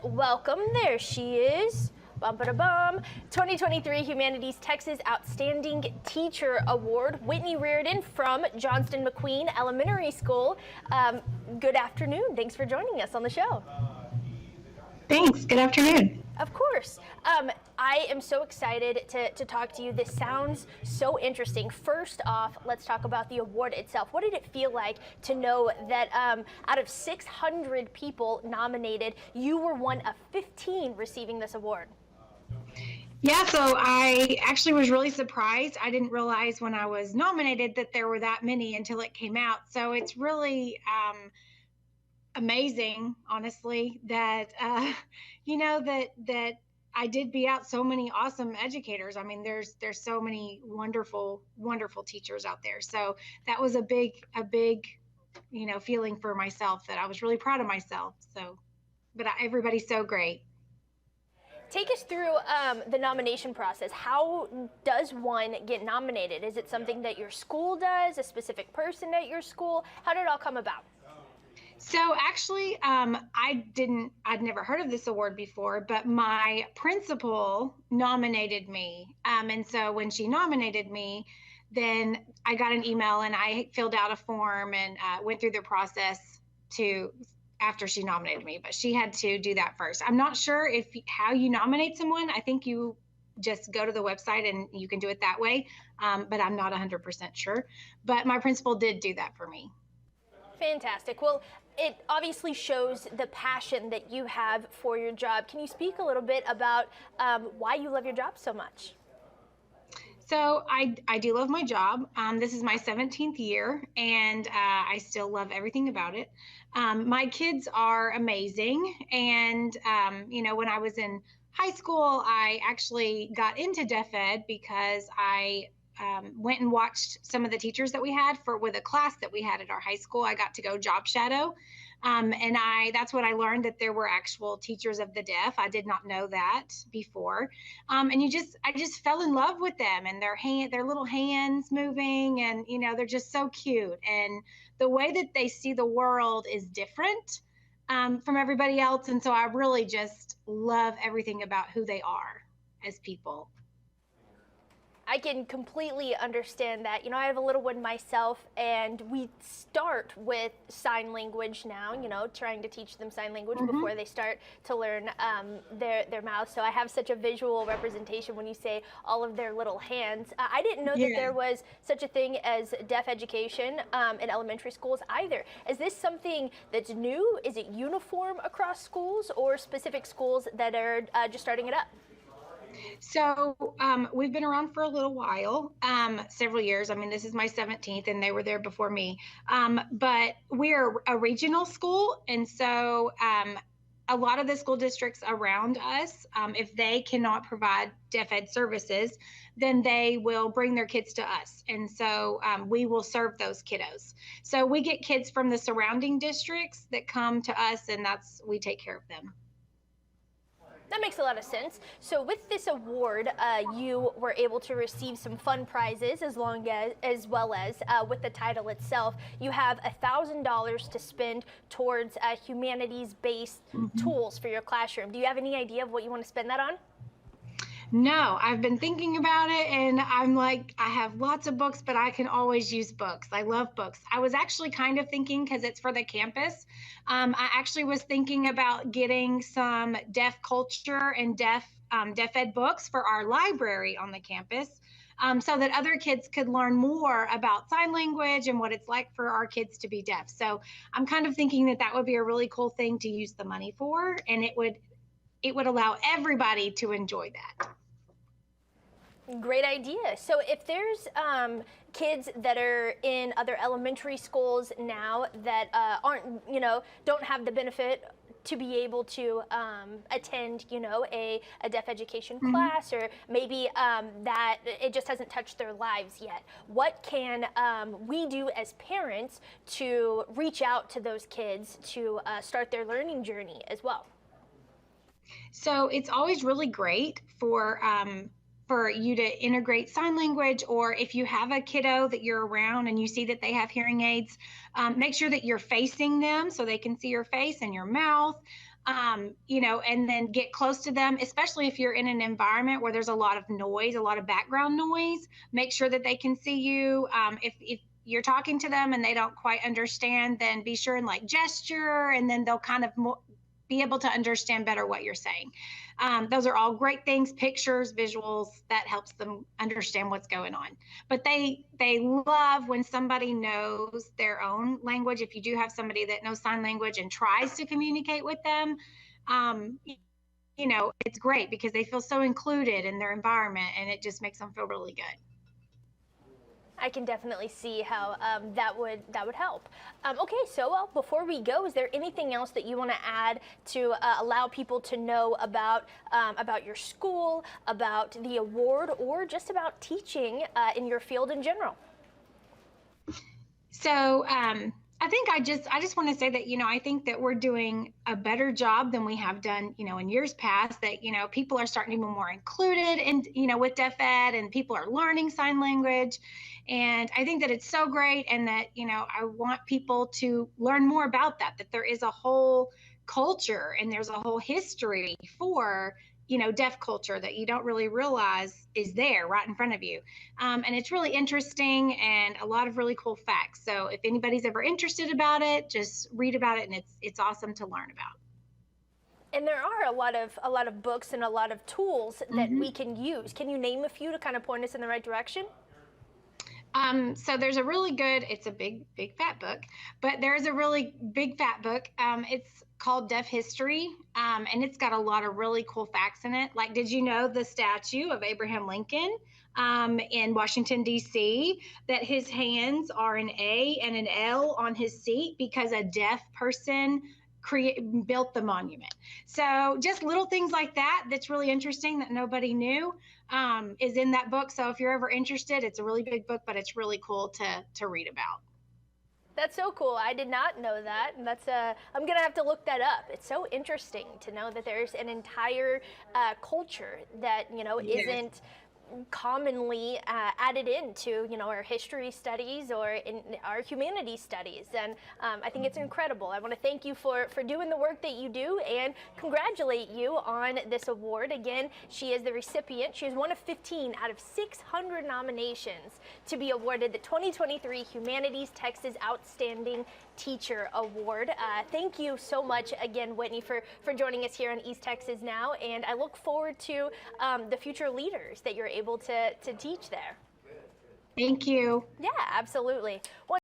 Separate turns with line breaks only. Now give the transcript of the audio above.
welcome. There she is. Bum, ba, da, bum. 2023 Humanities Texas Outstanding Teacher Award, Whitney Reardon from Johnston McQueen Elementary School. Good afternoon. Thanks for joining us on the show.
Thanks. Good afternoon.
Of course. I am so excited to talk to you. This sounds so interesting. First off, let's talk about the award itself. What did it feel like to know that out of 600 people nominated, you were one of 15 receiving this award?
Yeah, so I actually was really surprised. I didn't realize when I was nominated that there were that many until it came out. So it's really amazing, honestly, that that I did beat out so many awesome educators. I mean, there's so many wonderful teachers out there. So that was a big feeling for myself, that I was really proud of myself. So, but everybody's so great.
Take us through the nomination process. How does one get nominated? Is it something that your school does, a specific person at your school? How did it all come about?
So actually, I'd never heard of this award before, but my principal nominated me. And so when she nominated me, then I got an email and I filled out a form and went through the process after she nominated me, but she had to do that first. I'm not sure how you nominate someone. I think you just go to the website and you can do it that way, but I'm not 100% sure. But my principal did do that for me.
Fantastic. Well, it obviously shows the passion that you have for your job. Can you speak a little bit about why you love your job so much?
So I do love my job. This is my 17th year, and I still love everything about it. My kids are amazing, and when I was in high school, I actually got into deaf ed because I went and watched some of the teachers that we had with a class that we had at our high school. I got to go job shadow. And that's what I learned, that there were actual teachers of the deaf. I did not know that before. And I just fell in love with them and their little hands moving, and they're just so cute. And the way that they see the world is different from everybody else. And so I really just love everything about who they are as people.
I can completely understand that. I have a little one myself, and we start with sign language now, trying to teach them sign language before they start to learn their mouth. So I have such a visual representation when you say all of their little hands. I didn't know that there was such a thing as deaf education in elementary schools either. Is this something that's new? Is it uniform across schools, or specific schools that are just starting it up?
So we've been around for a little while, several years. I mean, this is my 17th, and they were there before me. But we're a regional school, and so a lot of the school districts around us, if they cannot provide deaf ed services, then they will bring their kids to us. And so we will serve those kiddos. So we get kids from the surrounding districts that come to us, and we take care of them.
That makes a lot of sense. So with this award, you were able to receive some fun prizes as well as with the title itself. You have $1,000 to spend towards humanities-based tools for your classroom. Do you have any idea of what you want to spend that on?
No, I've been thinking about it, and I'm like, I have lots of books, but I can always use books. I love books. I was actually kind of thinking, because it's for the campus, I actually was thinking about getting some deaf culture and deaf ed books for our library on the campus, so that other kids could learn more about sign language and what it's like for our kids to be deaf. So I'm kind of thinking that would be a really cool thing to use the money for, and it would allow everybody to enjoy that.
Great idea. So if there's kids that are in other elementary schools now that don't have the benefit to be able to attend, a deaf education class, or maybe that it just hasn't touched their lives yet, what can we do as parents to reach out to those kids to start their learning journey as well?
So it's always really great for you to integrate sign language, or if you have a kiddo that you're around and you see that they have hearing aids, make sure that you're facing them so they can see your face and your mouth. and then get close to them, especially if you're in an environment where there's a lot of noise, a lot of background noise. Make sure that they can see you. If you're talking to them and they don't quite understand, then be sure and like gesture, and then they'll kind of be able to understand better what you're saying. Those are all great things, pictures, visuals, that helps them understand what's going on. But they love when somebody knows their own language. If you do have somebody that knows sign language and tries to communicate with them, it's great because they feel so included in their environment, and it just makes them feel really good.
I can definitely see how that would help. Okay, so before we go, is there anything else that you want to add to allow people to know about your school, about the award, or just about teaching in your field in general?
So I think I just want to say that, I think that we're doing a better job than we have done, in years past, that, people are starting to be more included in, with deaf ed, and people are learning sign language. And I think that it's so great. And that, I want people to learn more about that there is a whole culture and there's a whole history for deaf culture that you don't really realize is there right in front of you. And it's really interesting and a lot of really cool facts. So if anybody's ever interested about it, just read about it, and it's awesome to learn about.
And there are a lot of books and a lot of tools that we can use. Can you name a few to kind of point us in the right direction?
So there's a really good, it's a big fat book, but there's a really big fat book. It's called Deaf History, and it's got a lot of really cool facts in it. Like, did you know the statue of Abraham Lincoln in Washington, D.C., that his hands are an A and an L on his seat because a deaf person built the monument? So just little things like that that's really interesting that nobody knew is in that book. So if you're ever interested, it's a really big book, but it's really cool to read about.
That's so cool. I did not know that. And that's I'm gonna have to look that up. It's so interesting to know that there's an entire culture that isn't commonly added into our history studies or in our humanities studies, and I think it's incredible. I want to thank you for doing the work that you do and congratulate you on this award. Again, she is the recipient. She is one of 15 out of 600 nominations to be awarded the 2023 Humanities Texas Outstanding Teacher Award. Thank you so much again, Whitney, for joining us here on East Texas Now, and I look forward to the future leaders that you're able to teach there.
Thank you.
Yeah, absolutely.